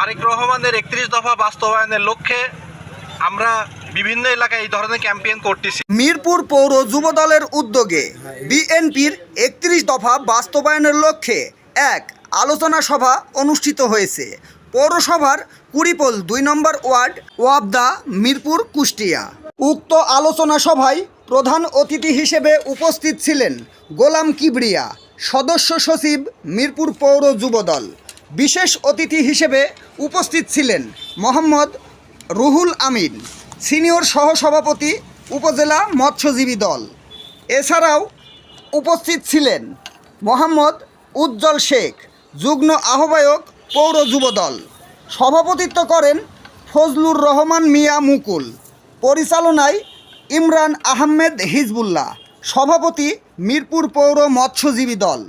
তারেক রহমানের ৩১ দফা বাস্তবায়নের লক্ষ্যে আমরা বিভিন্ন এলাকায় এই ধরনের ক্যাম্পেইন করতেছি। মিরপুর পৌর যুবদলের উদ্যোগে বিএনপির ৩১ দফা বাস্তবায়নের লক্ষ্যে এক আলোচনা সভা অনুষ্ঠিত হয়েছে পৌরসভার কুড়িপোল ২ নম্বর ওয়ার্ড ওয়াবদা মিরপুর কুষ্টিয়া। উক্ত আলোচনা সভায় প্রধান অতিথি হিসেবে উপস্থিত ছিলেন গোলাম কিবরিয়া, সদস্য সচিব মিরপুর পৌর যুবদল। বিশেষ অতিথি হিসেবে উপস্থিত ছিলেন মোহাম্মদ রুহুল আমিন, সিনিয়র সহসভাপতি উপজেলা মৎস্যজীবী দল। এছাড়াও উপস্থিত ছিলেন মোহাম্মদ উজ্জ্বল শেখ, যুগ্ম আহ্বায়ক পৌর যুবদল। সভাপতিত্ব করেন ফজলুর রহমান মিয়া মুকুল। পরিচালনায় ইমরান আহমেদ হিজবুল্লাহ। সভাপতি মিরপুর পৌর মৎস্যজীবী দল।